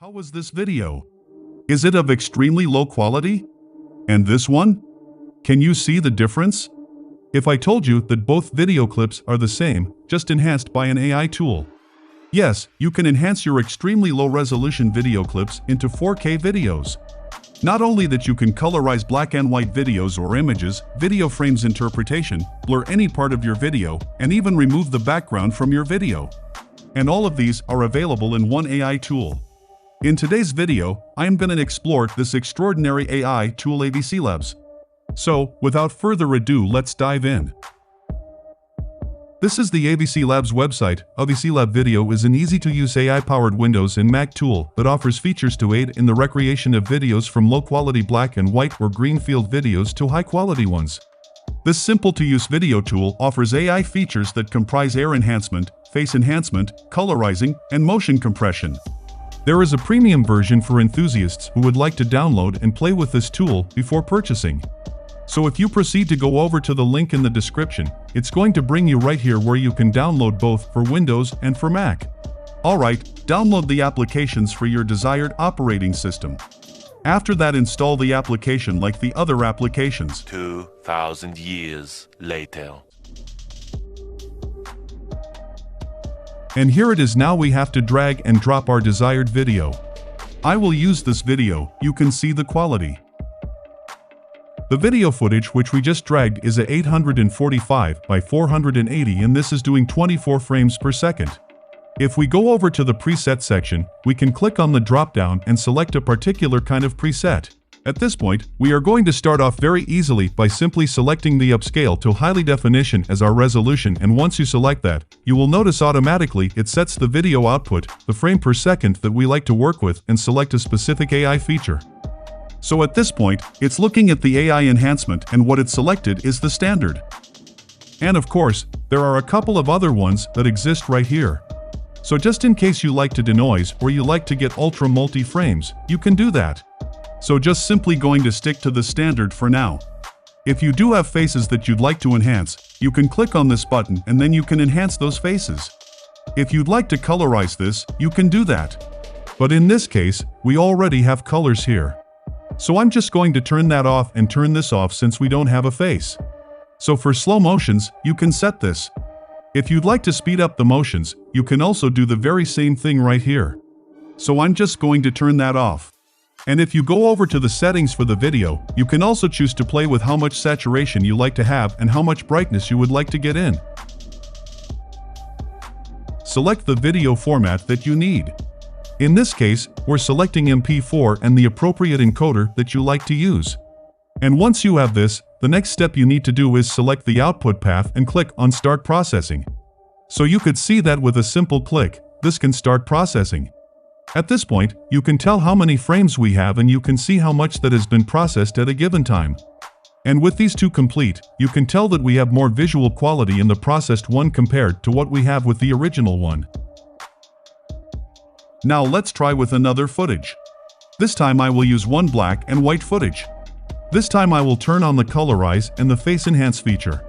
How was this video? Is it of extremely low quality? And this one? Can you see the difference? If I told you that both video clips are the same, just enhanced by an AI tool. Yes, you can enhance your extremely low-resolution video clips into 4K videos. Not only that, you can colorize black and white videos or images, video frames interpretation, blur any part of your video, and even remove the background from your video. And all of these are available in one AI tool. In today's video, I am going to explore this extraordinary AI tool AVClabs. So, without further ado, let's dive in. This is the AVClabs website. AVClabs Video is an easy-to-use AI-powered Windows and Mac tool that offers features to aid in the recreation of videos, from low-quality black and white or green field videos to high-quality ones. This simple-to-use video tool offers AI features that comprise air enhancement, face enhancement, colorizing, and motion compression. There is a premium version for enthusiasts who would like to download and play with this tool before purchasing. So if you proceed to go over to the link in the description, it's going to bring you right here where you can download both for Windows and for Mac. Alright, download the applications for your desired operating system. After that, install the application like the other applications. 2,000 years later. And here it is. Now we have to drag and drop our desired video. I will use this video. You can see the quality. The video footage which we just dragged is a 845 by 480, and this is doing 24 frames per second. If we go over to the preset section, we can click on the drop-down and select a particular kind of preset. At this point, we are going to start off very easily by simply selecting the upscale to high definition as our resolution, and once you select that, you will notice automatically it sets the video output, the frame per second that we like to work with, and select a specific AI feature. So at this point, it's looking at the AI enhancement, and what it selected is the standard. And of course, there are a couple of other ones that exist right here. So just in case you like to denoise or you like to get ultra multi frames, you can do that. So just simply going to stick to the standard for now. If you do have faces that you'd like to enhance, you can click on this button and then you can enhance those faces. If you'd like to colorize this, you can do that. But in this case, we already have colors here. So I'm just going to turn that off and turn this off since we don't have a face. So for slow motions, you can set this. If you'd like to speed up the motions, you can also do the very same thing right here. So I'm just going to turn that off. And if you go over to the settings for the video, you can also choose to play with how much saturation you like to have and how much brightness you would like to get in. Select the video format that you need. In this case, we're selecting MP4 and the appropriate encoder that you like to use. And once you have this, the next step you need to do is select the output path and click on Start Processing. So you could see that with a simple click, this can start processing. At this point, you can tell how many frames we have and you can see how much that has been processed at a given time. And with these two complete, you can tell that we have more visual quality in the processed one compared to what we have with the original one. Now let's try with another footage. This time I will use one black and white footage. This time I will turn on the colorize and the face enhance feature.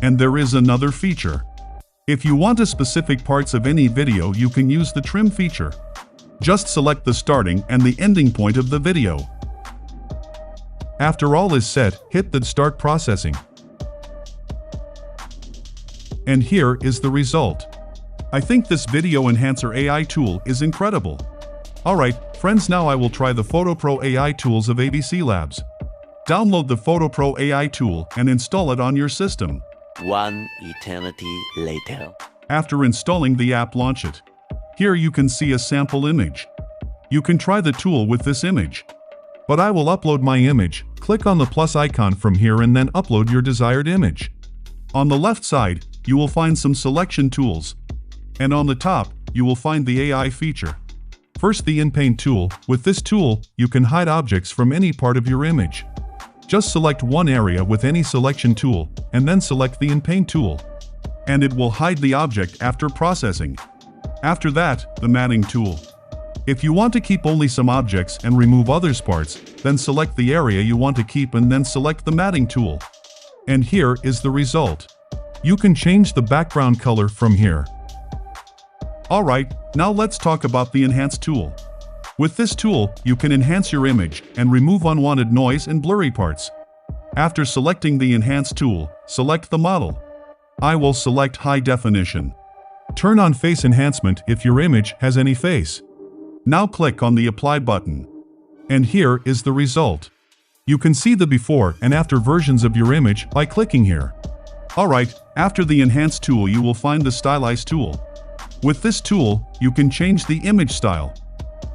And there is another feature. If you want a specific parts of any video, you can use the trim feature. Just select the starting and the ending point of the video. After all is set, hit the Start Processing. And here is the result. I think this Video Enhancer AI tool is incredible. Alright, friends, now I will try the PhotoPro AI tools of AVClabs. Download the PhotoPro AI tool and install it on your system. One eternity later. After installing the app, launch it. Here you can see a sample image. You can try the tool with this image. But I will upload my image. Click on the plus icon from here and then upload your desired image. On the left side, you will find some selection tools. And on the top, you will find the AI feature. First, the In-Paint tool. With this tool, you can hide objects from any part of your image. Just select one area with any selection tool, and then select the In-Paint tool. And it will hide the object after processing. After that, the Matting tool. If you want to keep only some objects and remove others' parts, then select the area you want to keep and then select the Matting tool. And here is the result. You can change the background color from here. Alright, now let's talk about the Enhance tool. With this tool, you can enhance your image and remove unwanted noise and blurry parts. After selecting the Enhance tool, select the model. I will select High Definition. Turn on Face Enhancement if your image has any face. Now click on the Apply button. And here is the result. You can see the before and after versions of your image by clicking here. Alright, after the Enhance tool you will find the Stylize tool. With this tool, you can change the image style.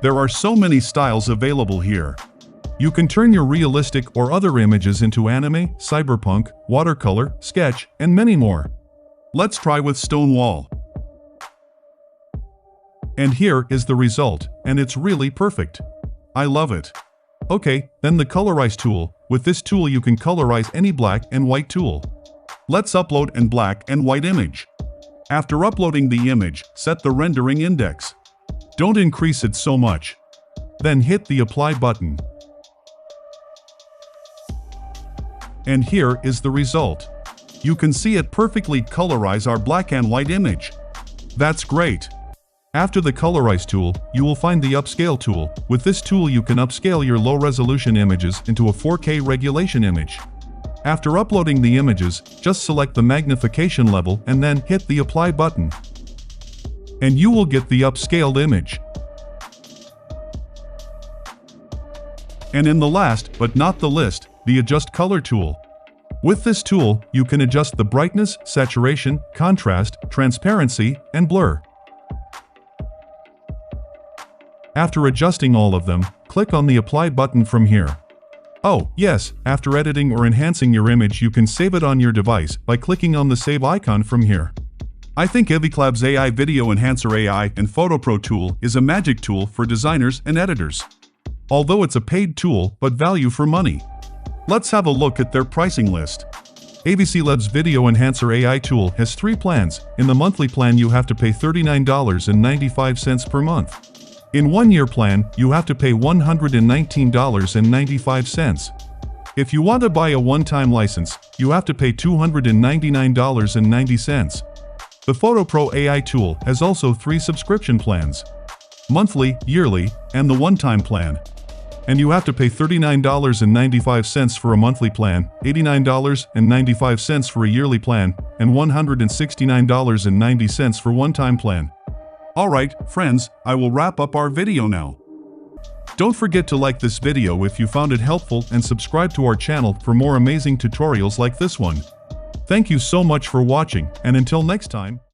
There are so many styles available here. You can turn your realistic or other images into anime, cyberpunk, watercolor, sketch, and many more. Let's try with stone wall. And here is the result, and it's really perfect. I love it. Okay, then the Colorize tool. With this tool you can colorize any black and white tool. Let's upload an black and white image. After uploading the image, set the rendering index. Don't increase it so much. Then hit the Apply button. And here is the result. You can see it perfectly colorize our black and white image. That's great. After the Colorize tool, you will find the Upscale tool. With this tool you can upscale your low-resolution images into a 4K regulation image. After uploading the images, just select the magnification level and then hit the Apply button. And you will get the upscaled image. And in the last, but not the least, the Adjust Color tool. With this tool, you can adjust the brightness, saturation, contrast, transparency, and blur. After adjusting all of them, click on the Apply button from here. Oh, yes, after editing or enhancing your image you can save it on your device by clicking on the Save icon from here. I think AVClabs AI Video Enhancer AI and PhotoPro tool is a magic tool for designers and editors. Although it's a paid tool, but value for money. Let's have a look at their pricing list. AVClabs Video Enhancer AI tool has 3 plans. In the monthly plan you have to pay $39.95 per month. In 1-year plan, you have to pay $119.95. If you want to buy a one-time license, you have to pay $299.90. The PhotoPro AI tool has also 3 subscription plans: monthly, yearly, and the one-time plan. And you have to pay $39.95 for a monthly plan, $89.95 for a yearly plan, and $169.90 for one-time plan. Alright, friends, I will wrap up our video now. Don't forget to like this video if you found it helpful and subscribe to our channel for more amazing tutorials like this one. Thank you so much for watching, and until next time.